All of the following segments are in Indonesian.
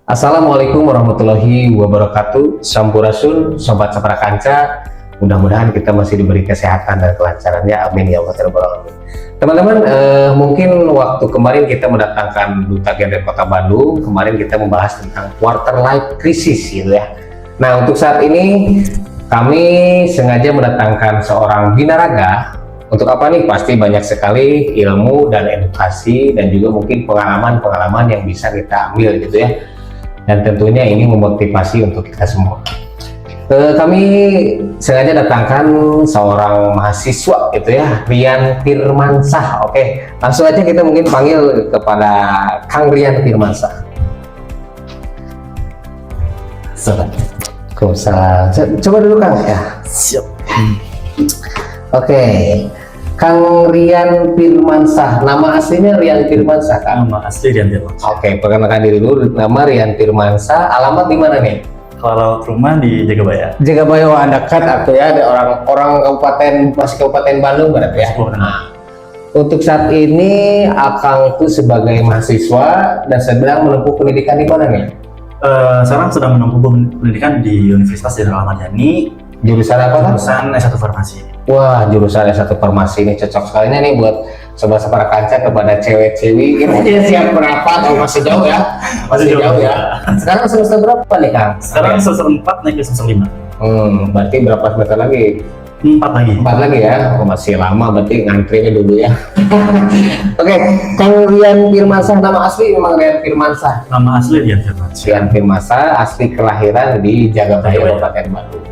Assalamualaikum warahmatullahi wabarakatuh. Sampurasun, sobat Saprakanca. Mudah-mudahan kita masih diberi kesehatan dan kelancarannya. Amin ya Allah ya Rabbal Alamin. Teman-teman, mungkin waktu kemarin kita mendatangkan Duta Genre Kota Bandung. Kemarin kita membahas tentang quarter life crisis gitu ya. Nah, untuk saat ini kami sengaja mendatangkan seorang binaraga. Untuk apa nih? Pasti banyak sekali ilmu dan edukasi dan juga mungkin pengalaman-pengalaman yang bisa kita ambil gitu ya. Dan tentunya ini memotivasi untuk kita semua. Kami sengaja datangkan seorang mahasiswa gitu ya, Rian Firmansah. Oke, langsung aja kita mungkin panggil kepada Kang Rian Firmansah. Coba dulu Kang ya. Siap. Oke, Kang Rian Firmansah. Nama aslinya Rian Firmansah kan? Nama asli Rian Firmansah. Oke, perkenalkan diri dulu. Nama Rian Firmansah. Alamat di mana nih? Kalau rumah di Jagabaya. Jagabaya, wah dekat aku ya. Ada orang kabupaten, masih Kabupaten Bandung berarti ya. Nah, untuk saat ini Akang tuh sebagai mahasiswa dan sedang menempuh pendidikan di mana nih? Sekarang sedang menempuh pendidikan di Universitas Jenderal Ahmad Yani. Jurusan apa kan? Jurusan S1 Farmasi. Wah, jurusan S1 Farmasi ini cocok sekali nih buat sobat Saprakanca kepada cewek-cewek. Kita aja siap berapa? Oh, masih jauh ya? Masih jauh ya? Sekarang semester berapa nih Kang? Sekarang semester 4 naik ke semester 5. Berarti berapa semester lagi? 4 lagi. 4 lagi ya? Oh, masih lama, berarti ngantrinya dulu ya. Oke, Kang Rian Firmansah, nama asli memang Rian Firmansah. Nama asli Rian Firmansah. Rian Firmansah, asli kelahiran di Jagabaya, Kabupaten Bandung.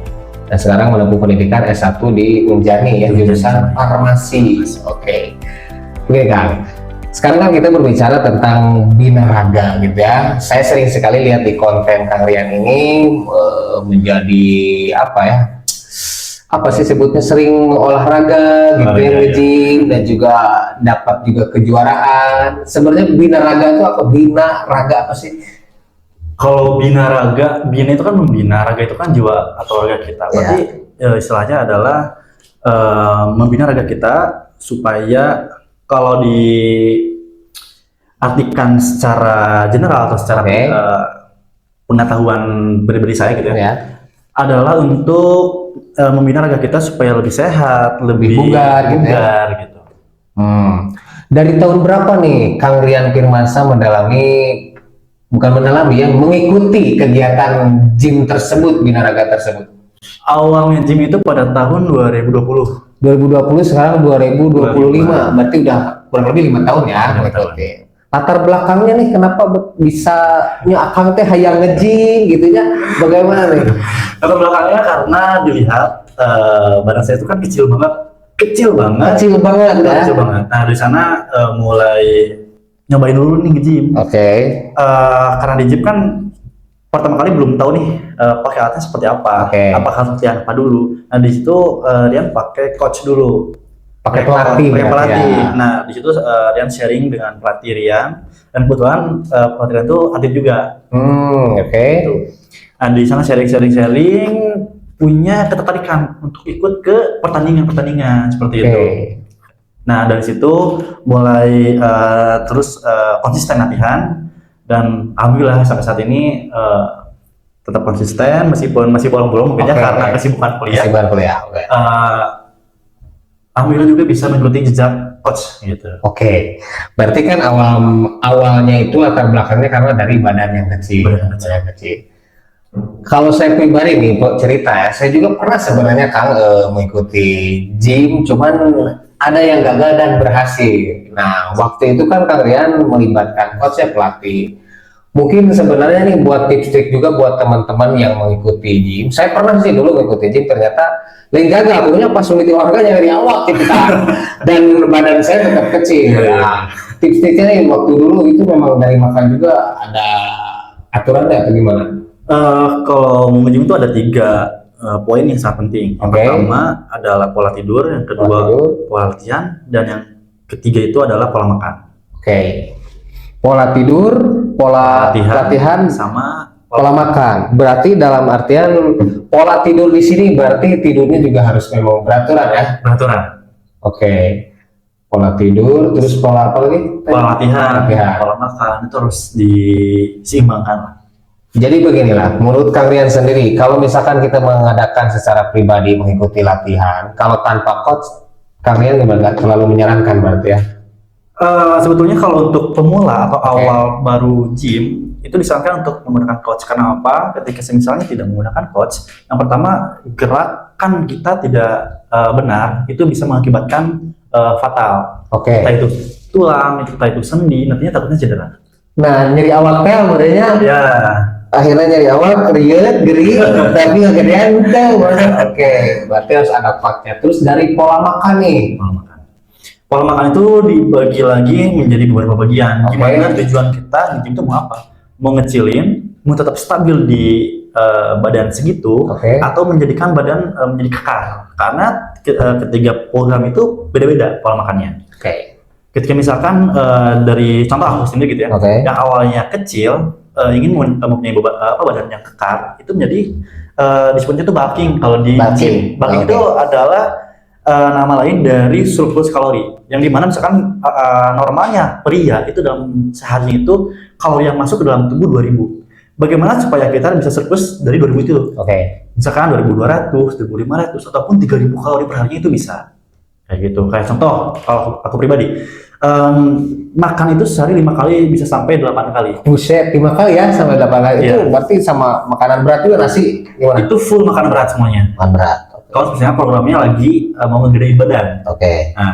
Dan sekarang menempuh pendidikan S1 di Unjani ya, jurusan farmasi. Oke. Oke Kang, sekarang kan kita berbicara tentang binaraga gitu ya. Saya sering sekali lihat di konten Kang Rian ini menjadi apa ya? Apa sih sebutnya, sering olahraga gitu ya, nge-gym dan juga dapat juga kejuaraan. Sebenarnya binaraga itu apa? Binaraga apa sih? Kalau binaraga, bina itu kan membina, raga itu kan jiwa atau raga kita. Berarti istilahnya adalah membina raga kita supaya kalau diartikan secara general atau secara pengetahuan pribadi saya gitu ya, adalah untuk membina raga kita supaya lebih sehat, lebih bugar gitu. Dari tahun berapa nih Kang Rian Firmansah mengikuti kegiatan gym tersebut, binaraga tersebut? Awalnya gym itu pada tahun 2020. 2020, sekarang 2025, berarti udah kurang lebih 5 tahun ya. Oke. Latar belakangnya nih, kenapa bisa Akang teh hayang nge-gym gitu ya? Bagaimana nih? Latar belakangnya karena dilihat badan saya itu kan kecil banget. Kecil banget ya? Nah, di sana mulai nyobain dulu nih nge-gym. Oke. Karena di gym kan pertama kali belum tahu nih pakai alatnya seperti apa, apakah latihan apa dulu. Nah di situ Rian pakai coach dulu, pakai pelatih. Nah di situ Rian sharing dengan pelatih Rian, dan kebetulan pelatih Rian itu atlet juga. Gitu. Nah di sana sharing, punya ketertarikan untuk ikut ke pertandingan seperti itu. Nah dari situ mulai terus konsisten latihan. Dan alhamdulillah sampai saat ini tetap konsisten meskipun masih bolong-bolong mungkin karena kesibukan kuliah. Alhamdulillah juga bisa mengikuti jejak coach gitu. Oke. Berarti kan awalnya itu latar belakangnya karena dari badan yang kecil. Kalau saya pribadi nih cerita ya, saya juga pernah sebenarnya Kang mengikuti gym, cuman ada yang gagal dan berhasil. Nah, waktu itu kan Kang Rian melibatkan coach ya, pelatih. Mungkin sebenarnya nih buat tips-tips juga buat teman-teman yang mengikuti gym. Saya pernah sih dulu mengikuti gym, ternyata lain gagal. Pokoknya pas unit olahraga nyari awak gitu kan. Dan badan saya tetap kecil. Nah, tips-tipsnya nih waktu dulu itu memang dari makan juga ada aturannya atau gimana? Kalau mau nge-gym itu ada 3 poin yang sangat penting. Yang pertama adalah pola tidur, yang kedua pola latihan, dan yang ketiga itu adalah pola makan. Pola tidur, pola latihan, sama pola makan. Berarti dalam artian pola tidur di sini berarti tidurnya juga harus memang beraturan ya? Beraturan. Pola tidur, terus pola apa lagi? Pola latihan, pola makan itu harus diseimbangkan. Jadi beginilah, menurut Kang Rian sendiri, kalau misalkan kita mengadakan secara pribadi mengikuti latihan, kalau tanpa coach, Kang Rian gimana? Nggak terlalu menyarankan berarti ya? Sebetulnya kalau untuk pemula atau awal baru gym itu disarankan untuk menggunakan coach. Karena apa? Ketika misalnya tidak menggunakan coach, yang pertama gerakan kita tidak benar, itu bisa mengakibatkan fatal. Entah itu tulang, entah itu sendi, nantinya takutnya cedera. Nah, nyeri awal pel modelnya. Ya. Akhirnya nyeri awal, riet, geri, tapi nggak gedean tuh. Oke, berarti harus ada coachnya. Terus dari pola makan nih. Pola makan itu dibagi lagi menjadi beberapa bagian. Gimana tujuan kita di gym itu mau apa? Mau ngecilin, mau tetap stabil di badan segitu, atau menjadikan badan menjadi kekar. Karena ketiga program itu beda-beda pola makannya. Ketika misalkan dari contoh aku sendiri gitu ya, yang awalnya kecil ingin mempunyai badan yang kekar, itu menjadi disebutnya itu bulking. Kalau di gym, bulking itu adalah nama lain dari surplus kalori, yang dimana misalkan normalnya pria itu dalam sehari itu kalori yang masuk ke dalam tubuh 2000. Bagaimana supaya kita bisa surplus dari 2000 itu? Misalkan 2200, 2500 ataupun 3000 kalori per hari itu bisa. Kayak gitu. Kayak contoh, kalau aku pribadi makan itu sehari 5 kali bisa sampai 8 kali. Buset, 5 kali ya sampai 8 kali. Itu berarti sama makanan berat juga nasi gimana? Itu full makanan berat semuanya. Makanan berat. Kalau misalnya programnya lagi mau ngegedein badan. Nah,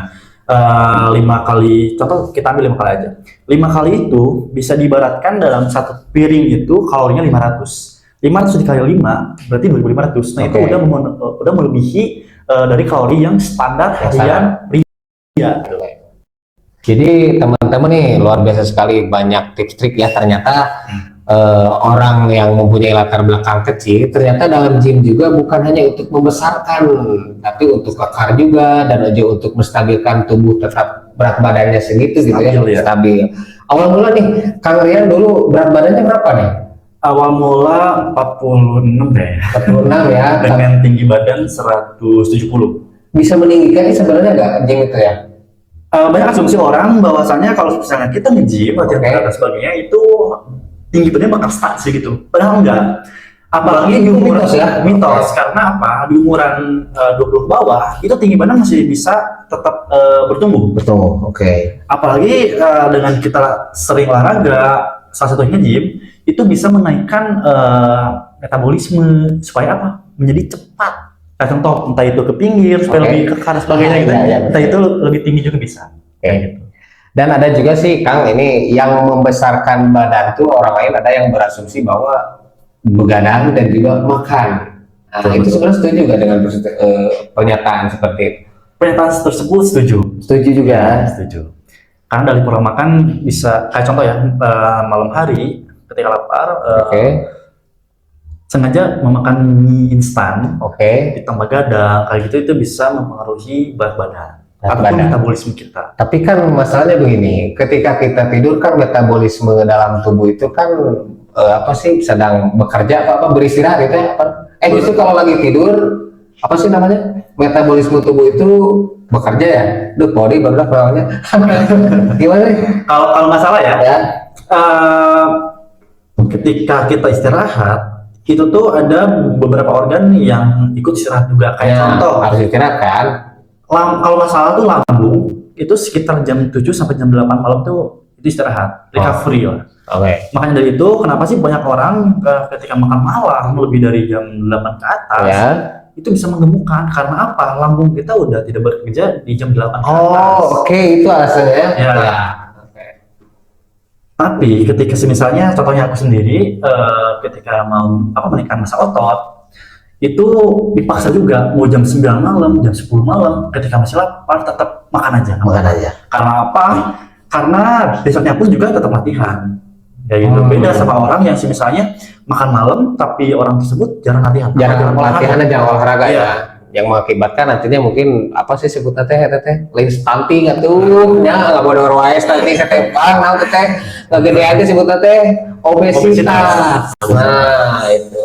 5 kali, contoh kita ambil 5 kali aja. 5 kali itu bisa diibaratkan dalam satu piring itu kalorinya 500. 500 dikali 5 berarti 2500. Nah, itu udah melebihi dari kalori yang standar harian pria. Jadi teman-teman nih luar biasa sekali, banyak tips trik ya. Ternyata orang yang mempunyai latar belakang kecil ternyata dalam gym juga bukan hanya untuk membesarkan, tapi untuk kekar juga, dan juga untuk menstabilkan tubuh tetap berat badannya segitu stabil, gitu ya, stabil. Awal mula nih Kang Rian dulu berat badannya berapa nih? Awal mula 46 deh. 46 ya. Dengan tinggi badan 170. Bisa meninggikan ini sebenarnya nggak gym itu ya? Banyak asumsi orang bahwasannya kalau misalnya kita nge-gym latihan berat dan sebagainya itu tinggi badannya bakal stuck sih gitu. Padahal enggak. Apalagi di umuran mitos, karena apa? Di umuran 20 bawah itu tinggi badan masih bisa tetap bertumbuh. Betul. Apalagi dengan kita sering olahraga, salah satunya gym, itu bisa menaikkan metabolisme supaya apa? Menjadi cepat. Nah, contoh entah itu ke pinggir supaya lebih kekar sebagainya gitu. Entah itu lebih tinggi juga bisa. Gitu. Dan ada juga sih Kang, ini yang membesarkan badan tuh orang lain ada yang berasumsi bahwa begadang dan juga makan. Nah, itu sebenarnya setuju juga dengan pernyataan seperti itu? Pernyataan tersebut setuju. Setuju juga. Setuju. Karena dari pola makan bisa kayak contoh ya, malam hari ketika lapar sengaja memakan mie instan, ditambah gadang, kayak gitu itu bisa mempengaruhi berat badan ataupun metabolisme kita. Tapi kan masalahnya begini, ketika kita tidur kan metabolisme dalam tubuh itu kan sedang bekerja atau beristirahat gitu ya? Justru kalau lagi tidur apa sih namanya, metabolisme tubuh itu bekerja ya? Duh, body baru namanya. Gimana nih? Kalau nggak salah ya, ketika kita istirahat itu tuh ada beberapa organ yang ikut istirahat juga. Kayak contoh harus istirahat kan? Kalau nggak salah tuh lambung itu sekitar jam 7 sampai jam 8 malam tuh itu istirahat, recovery lah. Makanya dari itu kenapa sih banyak orang ketika makan malam lebih dari jam 8 ke atas itu bisa menggemukkan, karena apa? Lambung kita udah tidak bekerja di jam 8 ke atas. Itu alasannya. Tapi ketika misalnya contohnya aku sendiri ketika mau menaikkan massa otot itu dipaksa juga mau jam 9 malam, jam 10 malam ketika masih lapar tetap makan aja. Karena apa? Karena besoknya pun juga tetap latihan. Ya gitu. Beda sama orang yang misalnya makan malam tapi orang tersebut jarang latihan. Jarang olahraga ya. Yang mengakibatkan nantinya mungkin apa sih sebutnya teteh lain stunting atuh nya nggak bodor wae stunting setepan naon teteh gede aja sebutnya teh obesitas. Nah itu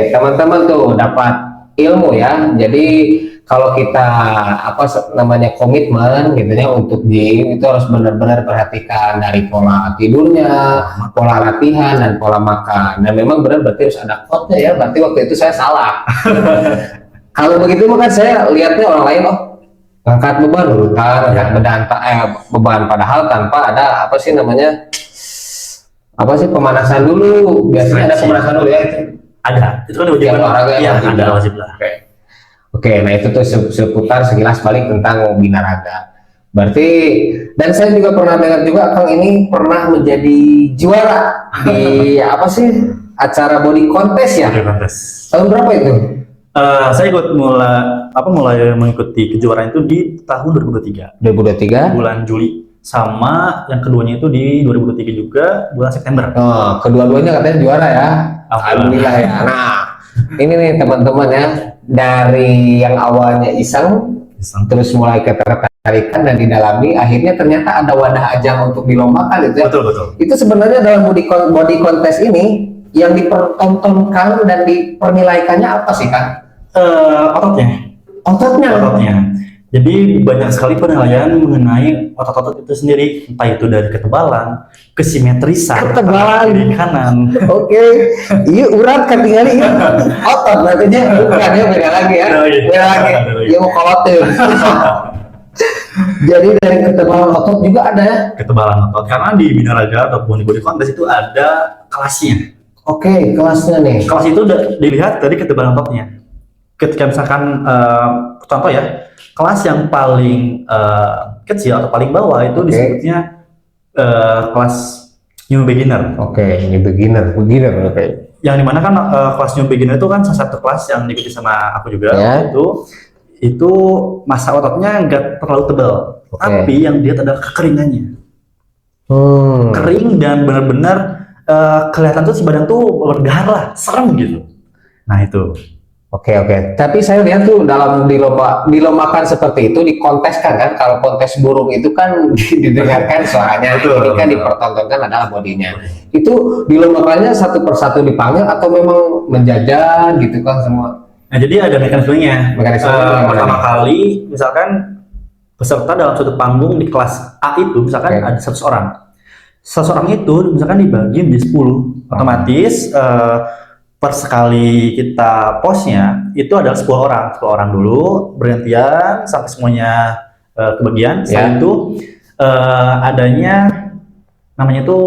teman-teman tuh dapat ilmu ya. Jadi kalau kita namanya komitmen gitu ya untuk gym itu harus benar-benar perhatikan dari pola tidurnya, pola latihan dan pola makan. Dan memang benar berarti harus ada coachnya ya. Berarti waktu itu saya salah. Kalau begitu maka saya lihatnya orang lain angkat beban urutan, angkat beban padahal tanpa ada pemanasan dulu. Biasanya ada pemanasan dulu ya. Ada. Itu kan wajib olahraga ya, ada wajib lah. Oke, nah itu tuh seputar sekilas balik tentang binaraga. Berarti, dan saya juga pernah dengar juga Kang ini pernah menjadi juara di acara body contest ya? Body contest. Tahun berapa itu? Saya mulai mengikuti kejuaraan itu di tahun 2023. 2023? Bulan Juli. Sama yang keduanya itu di 2023 juga bulan September. Oh, kedua-duanya katanya juara ya? Alhamdulillah ya. Nah, ini nih teman-teman ya, dari yang awalnya iseng, terus mulai ketertarikan dan didalami, akhirnya ternyata ada wadah ajang untuk dilombakan itu ya. Betul. Itu sebenarnya dalam body contest ini yang dipertontonkan dan dipernilaykannya apa sih Kang? Ototnya. Jadi banyak sekali penilaian mengenai otot-otot itu sendiri, entah itu dari ketebalan, kesimetrisan, ketebalan kiri kanan. Oke, iya urat kan tinggal iya otot berarti bukan ya beda lagi ya, beda lagi. Iya mau khawatir. Jadi dari ketebalan otot juga ada ya? Ketebalan otot, karena di binaraga ataupun di body contest itu ada kelasnya. Oke, kelasnya nih. Kelas itu dilihat dari ketebalan ototnya. Ketika misalkan contoh ya, kelas yang paling kecil atau paling bawah itu disebutnya kelas new beginner. Oke, new beginner. Oke. Yang dimana kan kelas new beginner itu kan salah satu kelas yang diikuti sama aku juga. Itu massa ototnya nggak terlalu tebal, tapi yang dia adalah kekeringannya. Kering dan benar-benar kelihatan tuh si badan tuh berdahar lah, serem gitu. Nah itu. Oke. Tapi saya lihat tuh dalam dilombakan seperti itu, dikonteskan kan. Kalau kontes burung itu kan didengarkan suaranya. Ini kan dipertontonkan adalah bodinya. Itu dilombakannya satu persatu dipanggil atau memang menjajan gitu kan semua? Nah jadi ada mekanismenya. Pertama kali misalkan peserta dalam suatu panggung di kelas A itu misalkan ada 100 orang. 100 orang itu misalkan dibagi menjadi 10. Otomatis per sekali kita posnya itu adalah 10 orang dulu bergantian sampai semuanya kebagian. Setelah itu adanya namanya itu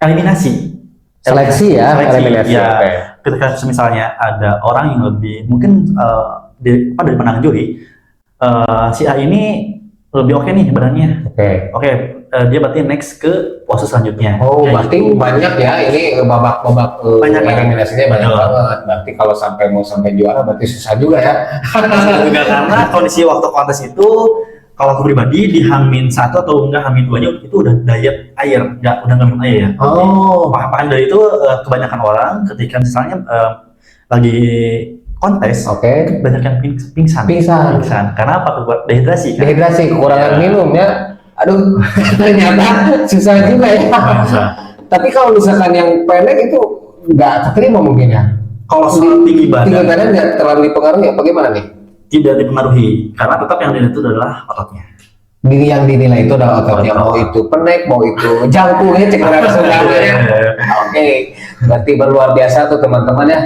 eliminasi, seleksi. Eliminasi. Ketika misalnya ada orang yang lebih mungkin dari pandangan juri si A ini lebih oke nih badannya. Dia berarti next ke pose selanjutnya. Berarti gitu. Banyak ya ini babak eliminasinya banyak banget. Berarti kalau mau sampai juara berarti susah juga ya. Karena kondisi waktu kontes itu kalau aku pribadi di H-1 atau enggak H-2 itu udah diet air, udah nggak minum air ya. Makan dari itu kebanyakan orang ketika misalnya lagi kontes, kebanyakan pingsan. Karena apa? Dehidrasi. Kekurangan minum ya. Aduh, ternyata susah juga ya. Tapi kalau misalkan yang pendek itu nggak keterima mungkin ya. Kalau soal tinggi badan nggak terlalu dipengaruhi apa gimana nih? Tidak dipengaruhi, karena tetap yang dinilai itu adalah ototnya. Yang dinilai itu adalah ototnya, mau itu pendek, mau itu jangkung ya, Oke, berarti luar biasa tuh teman-teman ya.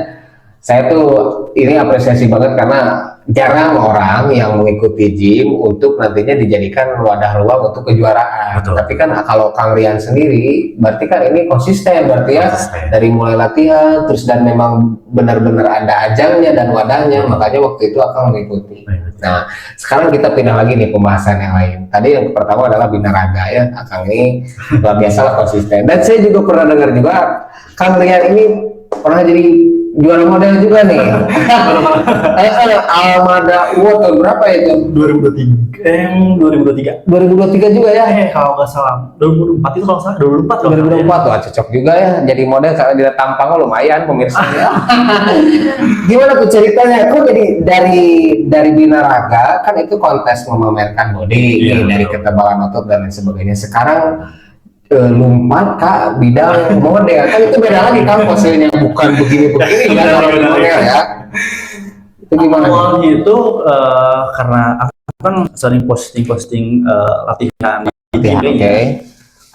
Saya tuh ini apresiasi banget karena jarang orang yang mengikuti gym untuk nantinya dijadikan wadah luang untuk kejuaraan. Tapi kan kalau Kang Rian sendiri, berarti kan ini konsisten berarti ya. Dari mulai latihan, terus dan memang benar-benar ada ajangnya dan wadahnya, makanya waktu itu akan mengikuti. Nah, sekarang kita pindah lagi nih pembahasan yang lain. Tadi yang pertama adalah binaraga ya, Kang ini luar biasa lah konsisten. Dan saya juga pernah dengar juga, Kang Rian ini pernah jadi juara model juga nih. Almada Award berapa itu? 2023 juga ya? Kalau nggak salah 2004 itu kalau salah 2004 tuh cocok juga ya jadi model karena dia tampang lumayan pemirsa ya. Gimana tuh ceritanya? Kok jadi dari binaraga kan itu kontes memamerkan body dari ketebalan otot dan lain sebagainya. Sekarang lompat kak bidang model kan itu beda lagi kan posenya bukan begini kan kalau model ya. Itu gimana? Awalnya itu karena aku kan sering posting latihan di Ya, IG. oke.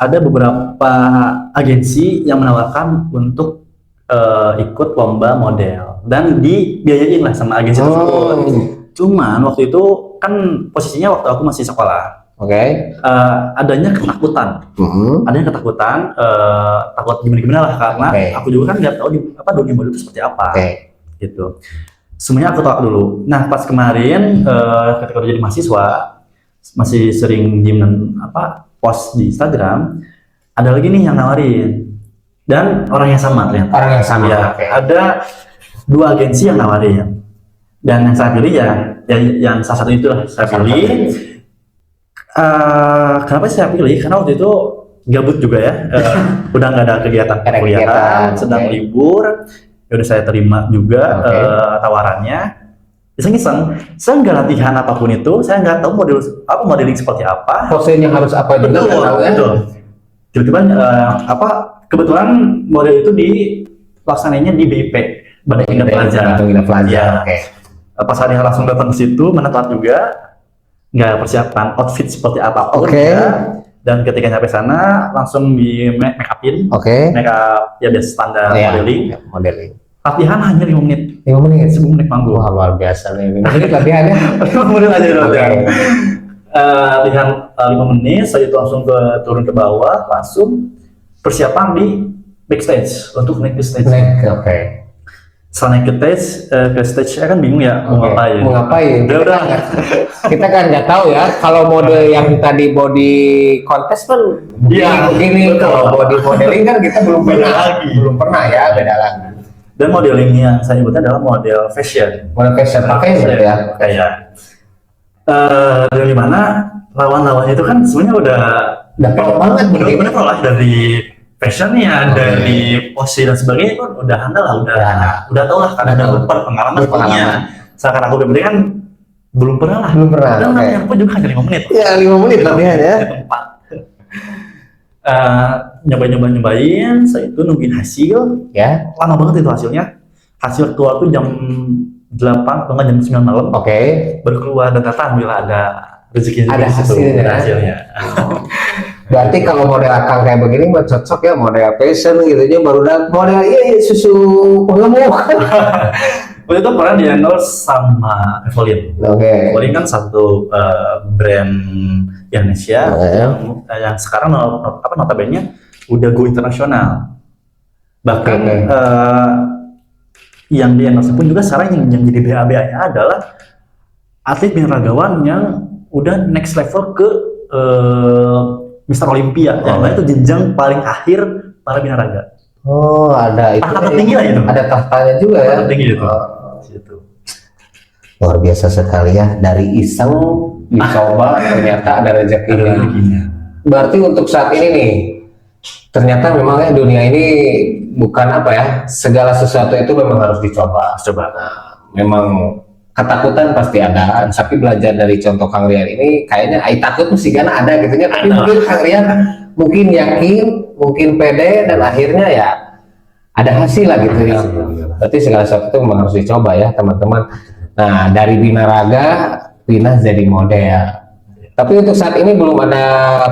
Ada beberapa agensi yang menawarkan untuk ikut lomba model dan dibiayain lah sama agensi tersebut. Cuman waktu itu kan posisinya waktu aku masih sekolah. Oke. Adanya ketakutan, takut gimana lah karena aku juga kan nggak tahu dunia model itu seperti apa, gitu. Semuanya aku tolak dulu. Nah pas kemarin ketika udah jadi mahasiswa masih sering diem dan post di Instagram, ada lagi nih yang nawarin dan orang yang sama ternyata. Orang yang sama. Ya, ada 2 agensi yang nawarin dan yang saya pilih yang salah satu itulah saya pilih. Kenapa saya pilih? Karena waktu itu gabut juga ya, udah nggak ada kegiatan kuliah, sedang libur. Ya udah saya terima juga tawarannya. Iseng-iseng, saya nggak latihan apapun itu, saya nggak tahu modeling seperti apa. Posenya harus apa juga nggak tahu ya? Tiba-tiba kebetulan model itu dilaksanainya di BIP, Badan Hingga Pelajar. Ya. Pas saya langsung datang ke situ, menetap juga, nggak persiapan outfit seperti apapun. Dan ketika nyampe sana langsung di make upin, make up ya biasa standar modeling. Latihan hanya 5 menit. 5 menit? 10 menit panggung. Wah, luar biasa nih. 5 menit latihannya? 5 menit aja latihan 5 menit, saya itu langsung turun ke bawah, langsung persiapan di backstage untuk naik ke stage. Setelah naik ke stage kan bingung ya mau ngapain. Udah. Kita kan nggak tahu ya kalau mode yang tadi body contest kan begini. Kalau body modeling kan kita belum pernah ya, beda lagi. Dan modeling yang saya sebutnya adalah model fashion. Model fashion pakai ya. Kayak dari mana lawan-lawannya itu kan sebenarnya udah banget, bener-bener lah dari fashionnya, dari pose dan sebagainya itu udah handal lah, udah tau lah karena ada pengalaman. Sekarang aku pribadi kan belum pernah. Dan latihan pun juga hanya 5 menit. Ya 5 menit latihan ya. Nyobain, saya itu nungguin hasil. Ya. Lama banget itu hasilnya. Hasil keluar tuh jam 8 atau jam 9 malam. Baru keluar dan ternyata alhamdulillah ada rezeki. Ada hasilnya. Berarti kalau model akang kayak begini mah cocok ya, model fashion gitu aja baru model susu pengemuk. Waktu itu pernah di-endorse sama Evolin. Evolin kan satu brand Indonesia yang sekarang notabene udah go internasional. Bahkan yang di-endorse pun juga sekarang yang jadi BA-BA-nya adalah atlet binaragawan yang udah next level ke Mister Olympia, yang itu jenjang paling akhir para binaraga. Ada itu. Tahap tinggi lah itu. Ada tahtanya juga ya. Tahap tinggi itu. Luar biasa sekali ya, dari iseng dicoba ternyata ada rezekinya. Berarti untuk saat ini nih, ternyata memangnya dunia ini bukan segala sesuatu itu memang harus dicoba. Memang ketakutan pasti ada, tapi belajar dari contoh Kang Rian ini kayaknya takut mesti karena ada gitu ya. Tapi mungkin Kang Rian mungkin yakin, mungkin pede, dan akhirnya ya ada hasil lah gitu ya. Berarti segala sesuatu itu memang harus dicoba ya teman-teman. Nah dari binaraga pindah jadi model. Tapi untuk saat ini belum ada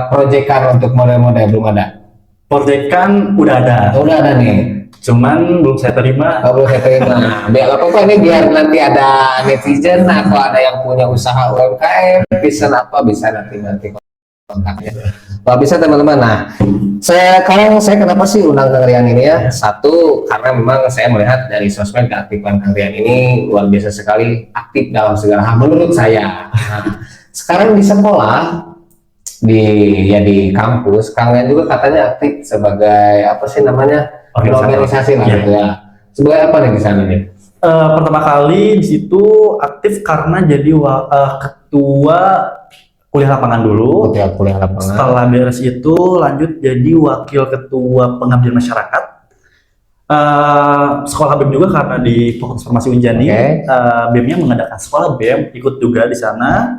proyekan untuk model-model, belum ada. Proyekan udah ada nih. Cuman belum saya terima. Belum saya terima. Biar apa ini biar nanti ada netizen atau ada yang punya usaha UMKM bisa nanti kontaknya. Kalau bisa teman-teman. Nah, sekarang saya kenapa sih undang Kang Rian ini ya? Satu, karena memang saya melihat dari sosmed keaktifan Kang Rian ini luar biasa sekali, aktif dalam segala hal menurut saya. Nah, sekarang di sekolah di kampus, Kang Rian juga katanya aktif sebagai organisasi lah gitu ya. Sebagai apa nih di sana nih? Pertama kali di situ aktif karena jadi ketua kuliah lapangan dulu. Kuliah lapangan. Setelah beres itu lanjut jadi wakil ketua pengabdian masyarakat. Sekolah BEM juga karena di Fakultas Farmasi Unjani. BEM-nya mengadakan sekolah BEM, ikut juga di sana.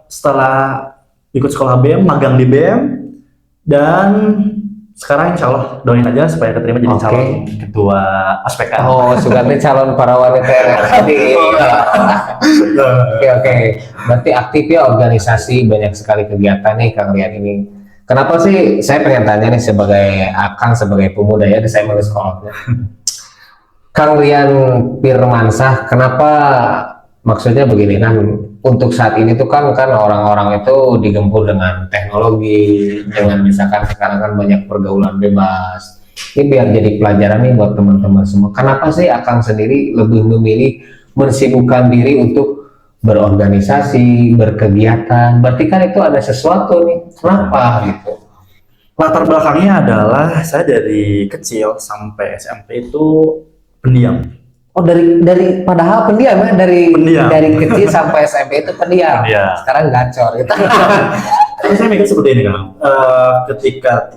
Setelah ikut sekolah BEM, magang di BEM, dan Sekarang insya Allah doain aja supaya keterima jadi calon ketua ASPK. Oh, Sugante calon para wanita RRD. Oke. Berarti aktif ya organisasi, banyak sekali kegiatan nih Kang Rian ini. Kenapa sih saya pengen tanya nih sebagai Akang, sebagai pemuda ya, saya mau sekolahnya. Kang Rian Firmansah, kenapa maksudnya begini kan? Untuk saat ini tuh kan orang-orang itu digempur dengan teknologi, dengan misalkan sekarang kan banyak pergaulan bebas. Ini biar jadi pelajaran nih buat teman-teman semua. Kenapa sih Akang sendiri lebih memilih mensibukkan diri untuk berorganisasi, berkegiatan? Berarti kan itu ada sesuatu nih. Kenapa gitu? Latar belakangnya adalah saya dari kecil sampai SMP itu pendiam. Oh, dari padahal pendiam ya, dari kecil sampai SMP itu pendiam. Sekarang gacor gitu. Tapi saya mikir seperti ini kan, ketika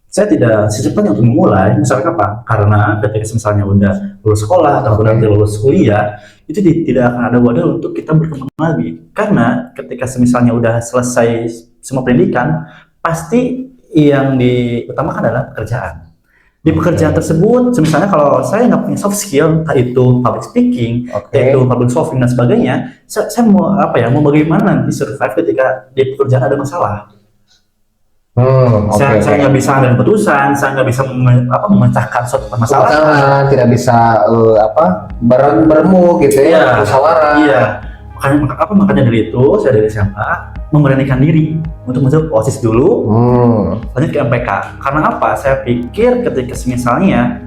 saya tidak secepatnya untuk memulai, misalnya apa? Karena ketika misalnya udah lulus sekolah atau nanti lulus kuliah, itu tidak akan ada wadah untuk kita berkembang lagi. Karena ketika misalnya udah selesai semua pendidikan, pasti yang diutamakan adalah pekerjaan. Di pekerjaan tersebut, misalnya kalau saya nggak punya soft skill, entah itu public speaking, entah itu problem solving dan sebagainya, saya mau mau bagaimana nanti survive ketika di pekerjaan ada masalah. Saya nggak bisa ambil keputusan, saya nggak bisa memecahkan suatu permasalahan, tidak bisa beremu gitu ya, musyawarah. Iya. Makanya dari itu saya dari SMA memberanikan diri untuk masuk OSIS dulu, lanjut ke MPK. Karena apa? Saya pikir ketika misalnya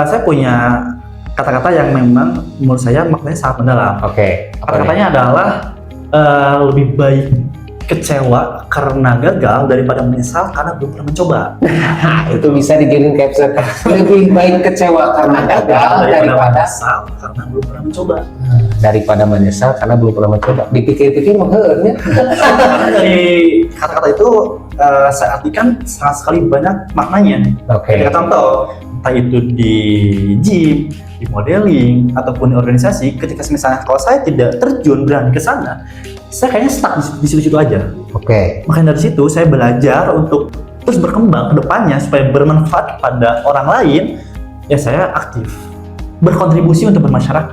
saya punya kata-kata yang memang menurut saya maknanya sangat mendalam. Kata-katanya adalah lebih baik kecewa karena gagal daripada menyesal karena belum pernah mencoba. Itu bisa dijadiin caption. Lebih baik kecewa karena gagal daripada menyesal karena belum pernah mencoba. Daripada menyesal karena belum pernah mencoba. Dipikir-pikir makanya. Karena dari kata-kata itu saya artikan sangat sekali banyak maknanya. Ketika contoh, entah itu di gym, di modeling, ataupun di organisasi, ketika misalnya kalau saya tidak terjun berani ke sana, saya kayaknya stuck di situ-situ aja. Makanya dari situ saya belajar untuk terus berkembang ke depannya supaya bermanfaat kepada orang lain. Ya saya aktif berkontribusi untuk bermasyarakat.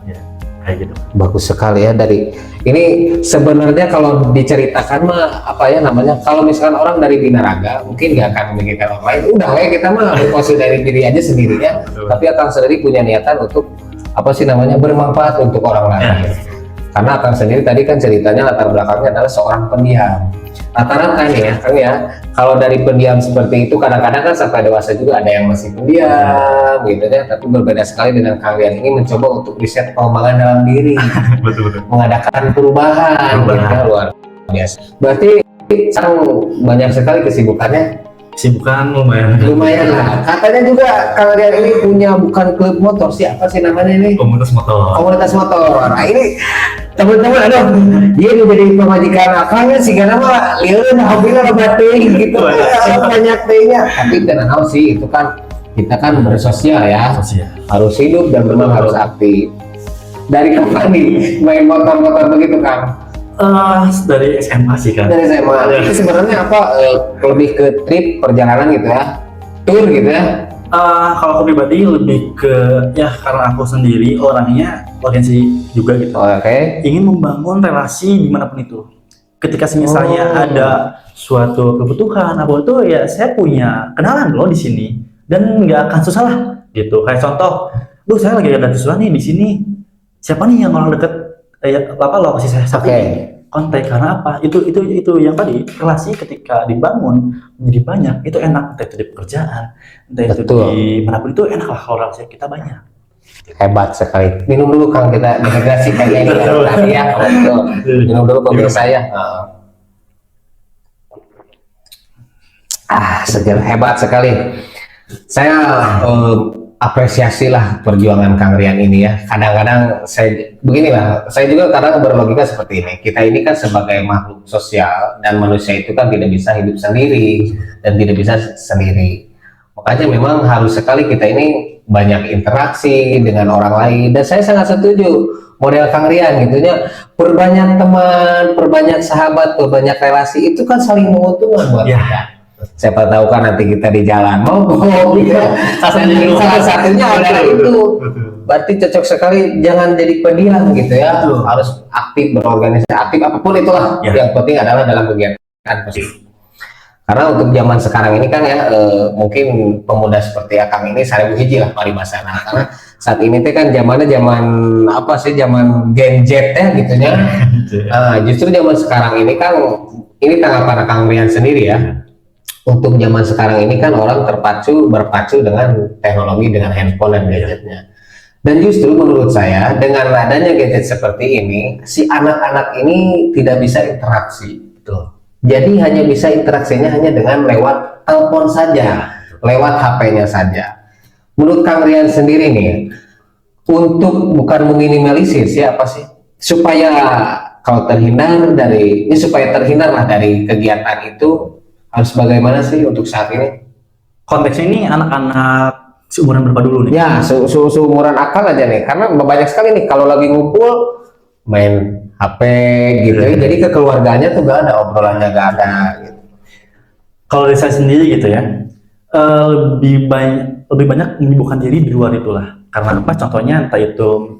Ya, kayak gitu. Bagus sekali ya. Dari ini sebenarnya kalau diceritakan mah kalau misalkan orang dari Binaraga mungkin nggak akan memikirkan orang lain. Udah ya kita mah berposisi dari diri aja sendiri ya. Tapi Akang sendiri punya niatan untuk bermanfaat untuk orang lain. Karena Akang sendiri tadi kan ceritanya latar belakangnya adalah seorang pendiam. Rata-rata nih ya Kang ya, kalau dari pendiam seperti itu kadang-kadang kan sampai dewasa juga ada yang masih pendiam gitu ya. Tapi berbeda sekali dengan Kang Rian ini mencoba untuk riset pengembangan dalam diri. Betul. Mengadakan perubahan. Gitu ya, luar biasa. Berarti sekarang banyak sekali kesibukannya. Kesibukan lumayan lah. Katanya juga Kang Rian ini punya bukan klub motor, siapa sih namanya ini? Komunitas motor. Nah ini teman-teman, dia menjadi pemajikan Akangnya sih karena mah lihat hobinya loba teuing gitu. Banyak tehnya. Tapi tenang sih, itu kan kita kan bersosial ya. Harus hidup dan memang harus aktif. Dari kapan nih main motor-motor begitu Kang? Dari SMA sih kan. Dari SMA. Itu sebenarnya lebih ke trip perjalanan gitu ya, tour gitu ya. Kalau aku pribadi lebih ke karena aku sendiri orangnya organisasi juga gitu. Ingin membangun relasi dimanapun itu. Ketika misalnya ada suatu kebutuhan apa itu ya saya punya kenalan loh di sini dan nggak akan susah lah gitu. Kayak contoh, saya lagi ada kesusahan nih di sini. Siapa nih yang orang deket? Lokasi saya saat ini kontak karena apa? Itu yang tadi relasi ketika dibangun menjadi banyak itu enak, entah itu di pekerjaan, entah itu di manapun itu enak lah kalau relasi kita banyak. Hebat sekali. Minum dulu Kang, kita integrasi kayaknya ini kan ya. Minum dulu pemirsa ya. Segar, hebat sekali. Saya apresiasi lah perjuangan Kang Rian ini ya. Kadang-kadang saya juga kadang berlogika seperti ini. Kita ini kan sebagai makhluk sosial dan manusia itu kan tidak bisa hidup sendiri dan tidak bisa sendiri. Makanya memang harus sekali kita ini banyak interaksi dengan orang lain. Dan saya sangat setuju model Kang Rian gitu ya. Perbanyak teman, perbanyak sahabat, perbanyak relasi itu kan saling menguntungkan buat kita. Siapa tahu kan nanti kita di jalan mogok gitu. Salah satunya adalah itu. Berarti cocok sekali, jangan jadi pendiam gitu ya. Harus aktif berorganisasi, aktif apapun itulah. Yang penting adalah dalam kegiatan positif. Karena untuk zaman sekarang ini kan ya mungkin pemuda seperti Akang ini seribu hiji lah paribasana. Karena saat ini teh kan zamannya zaman apa sih, zaman Gen Z ya gitunya. Justru zaman sekarang ini kan, ini tanggapan Akang Rian sendiri ya. Untuk zaman sekarang ini kan orang berpacu dengan teknologi, dengan handphone dan gadgetnya. Dan justru menurut saya dengan adanya gadget seperti ini, si anak-anak ini tidak bisa interaksi. Betul. Jadi hanya bisa interaksinya hanya dengan lewat telepon saja, lewat HP-nya saja. Menurut Kang Rian sendiri nih, untuk bukan meminimalisir siapa sih, supaya kalau terhindar dari ini, supaya terhindar lah dari kegiatan itu, harus bagaimana sih untuk saat ini? Konteksnya ini anak-anak seumuran berapa dulu nih? Ya, seumuran Akang aja nih, karena banyak sekali nih kalau lagi ngumpul main HP gitu, jadi kekeluarganya tuh gak ada, obrolannya gak ada gitu. Kalau dari saya sendiri gitu ya, lebih banyak menyibukkan diri di luar itulah. Karena apa? Contohnya entah itu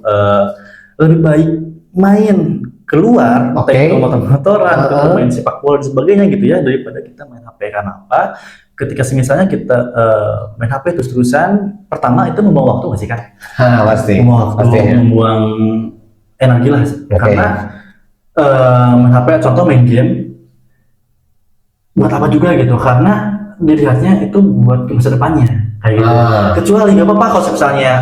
lebih baik main keluar, entah itu motor-motoran, atau main sepak bola dan sebagainya gitu ya, daripada kita main HP. Karena apa? Ketika misalnya kita main HP terus-terusan, pertama itu membuang waktu nggak sih kan? Pasti. Membuang waktu, membuang energi lah. Karena main HP, contoh main game, buat apa juga gitu? Karena dilihatnya itu buat masa depannya, kayak gitu. Kecuali nggak apa-apa kalau misalnya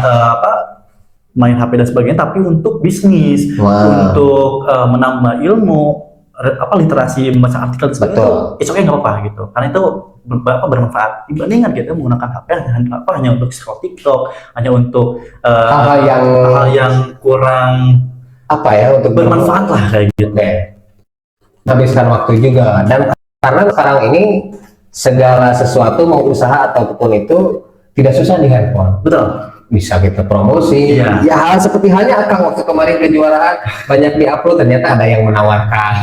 main HP dan sebagainya, tapi untuk bisnis, untuk menambah ilmu, literasi, membaca artikel dan sebagainya, itu nggak apa-apa gitu. Karena itu bermanfaat dibandingkan kita menggunakan HP hanya untuk scroll TikTok, hanya untuk hal yang kurang untuk bermanfaat lah kayak gitu. Habiskan waktu juga, dan karena sekarang ini segala sesuatu mau usaha ataupun itu tidak susah di handphone. Betul. Bisa kita promosi. Ya hal seperti halnya Akang waktu kemarin kejuaraan banyak diupload, ternyata ada yang menawarkan,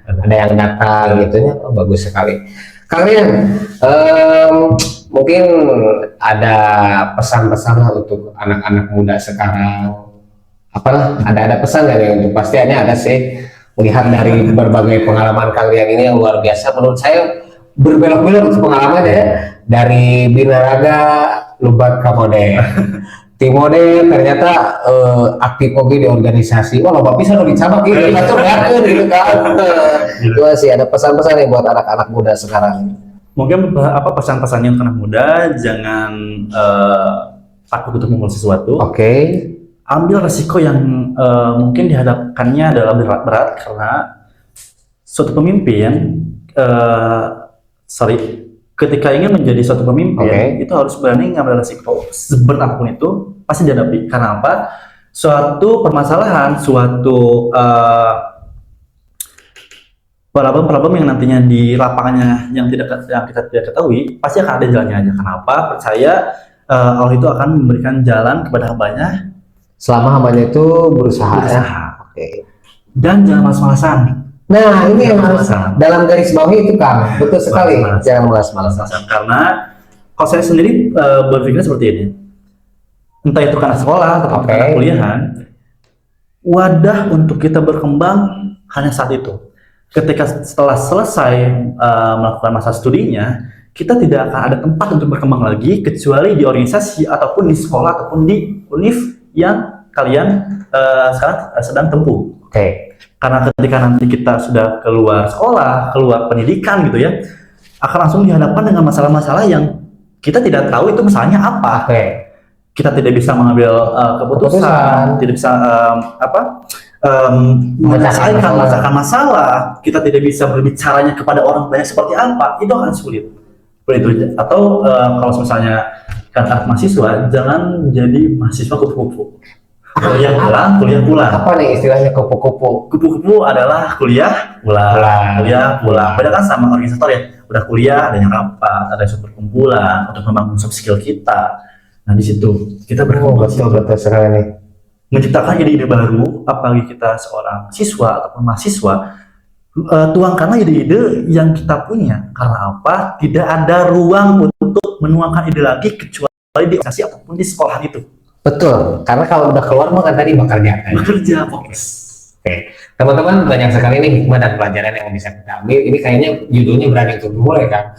ada yang datang gitunya. Bagus sekali. Kang Rian, mungkin ada pesan-pesan lah untuk anak-anak muda sekarang. Ada pesan nggak nih? Untuk pastinya ada sih, melihat dari berbagai pengalaman Kang Rian ini yang luar biasa. Menurut saya berbelok-belok pengalaman ya, dari Binaraga Lubat Kamode Timode, ternyata aktif oke di organisasi. Wah, Bapak bisa lebih cabak gitu, ngatur gitu kan. Itu sih ada pesan-pesan nih buat anak-anak muda sekarang. Mungkin pesan-pesannya untuk anak muda, jangan takut untuk memulai sesuatu. Ambil resiko yang mungkin dihadapkannya adalah berat-berat, karena suatu pemimpin ketika ingin menjadi suatu pemimpin itu harus berani ngambil resiko, seberat apapun itu pasti dihadapi. Karena apa? Suatu permasalahan, suatu problem yang nantinya di lapangannya yang kita tidak ketahui, pasti akan ada jalannya aja. Kenapa? Percaya Allah itu akan memberikan jalan kepada hambanya selama hambanya itu berusaha. Dan jangan malas-malasan. Nah, ini yang harus dalam garis bawah itu, Kang. Betul sekali. Jangan malas-malasan. Karena kalau saya sendiri berpikir seperti ini. Entah itu karena sekolah atau karena kuliahan, wadah untuk kita berkembang hanya saat itu. Ketika setelah selesai melakukan masa studinya, kita tidak akan ada tempat untuk berkembang lagi kecuali di organisasi ataupun di sekolah ataupun di univ yang kalian sekarang sedang tempuh. Karena ketika nanti kita sudah keluar sekolah, keluar pendidikan gitu ya, akan langsung dihadapkan dengan masalah-masalah yang kita tidak tahu itu masalahnya apa. Kita tidak bisa mengambil keputusan, tidak bisa menyelesaikan masalah, kita tidak bisa berbicaranya kepada orang banyak seperti apa, itu akan sulit. Atau kalau misalnya kan anak mahasiswa, jangan jadi mahasiswa kupu-kupu. Kuliah pulang. Apa nih istilahnya kupu-kupu? Kupu-kupu adalah kuliah pulang. Beda kan sama organisator ya. Udah kuliah, ada yang rapat, ada suatu perkumpulan untuk membangun soft skill kita. Nah di situ kita berkembang. Betul sekali nih. Menciptakan ide-ide baru, apalagi kita seorang siswa ataupun mahasiswa, tuangkanlah ide-ide yang kita punya. Karena apa? Tidak ada ruang untuk menuangkan ide lagi kecuali di organisasi ataupun di sekolah itu. Betul, karena kalau udah keluar mah kan tadi bekerja. Bekerja, fokus. Oke, teman-teman banyak sekali nih hikmah dan pelajaran yang bisa kita ambil. Ini kayaknya judulnya berani untuk dimulai kan?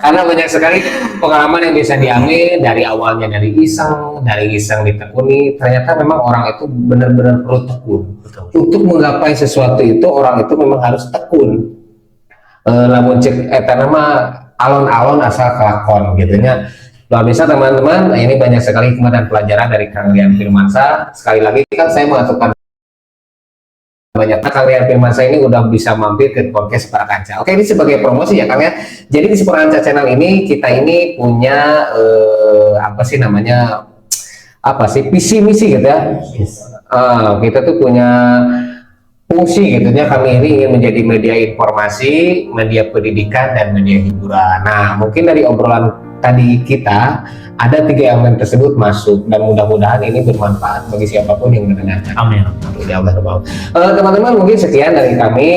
Karena banyak sekali pengalaman yang bisa diambil dari awalnya dari iseng ditekuni. Ternyata memang orang itu benar-benar perlu tekun. Betul. Untuk menggapai sesuatu itu orang itu memang harus tekun. Lamun cek nama alon-alon asal kelakon gitu nya. Luar biasa teman-teman. Nah, ini banyak sekali hikmah dan pelajaran dari Kang Rian Firmansyah. Sekali lagi kan saya mengaturkan banyak Kang Rian Firmansyah ini udah bisa mampir ke podcast Para Kanca. Oke, ini sebagai promosi ya Kang ya. Jadi di Para Kanca channel ini kita ini punya apa sih namanya, apa sih, visi misi gitu ya. Kita tuh punya fungsi gitu ya, kami ini ingin menjadi media informasi, media pendidikan, dan media hiburan. Nah, mungkin dari obrolan tadi kita ada 3 elemen tersebut masuk, dan mudah-mudahan ini bermanfaat bagi siapapun yang mendengarkan. Amin. Ya Allah. Teman-teman, mungkin sekian dari kami.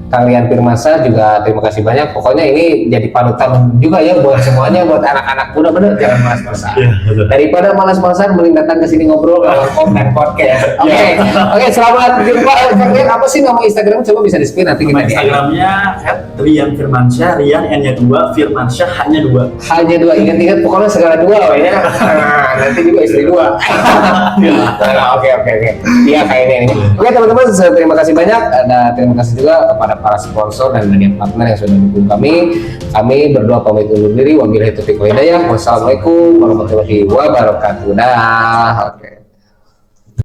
Kang Rian Firmansyah juga terima kasih banyak. Pokoknya ini jadi panutan juga ya buat semuanya, buat anak-anak muda, bener jangan malas-malasan. Daripada malas-malasan mending datang ke sini ngobrol lewat konten podcast. Oke, selamat jumpa. Kang Rian, apa sih nama Instagram? Coba bisa di-spin nanti kita Instagramnya @rian_firmansyah, Rian N-nya 2, Firmansyah hanya 2. Hanya 2, ingat-ingat pokoknya segala 2 ya. Nanti juga istri 2. Oke. Iya kayaknya ini. Oke teman-teman, terima kasih banyak. Terima kasih juga kepada para sponsor dan media partner yang sudah mendukung kami. Kami berdua pamit undur diri. Wabillahi taufiq wal hidayah. Wassalamualaikum warahmatullahi wabarakatuh. Oke.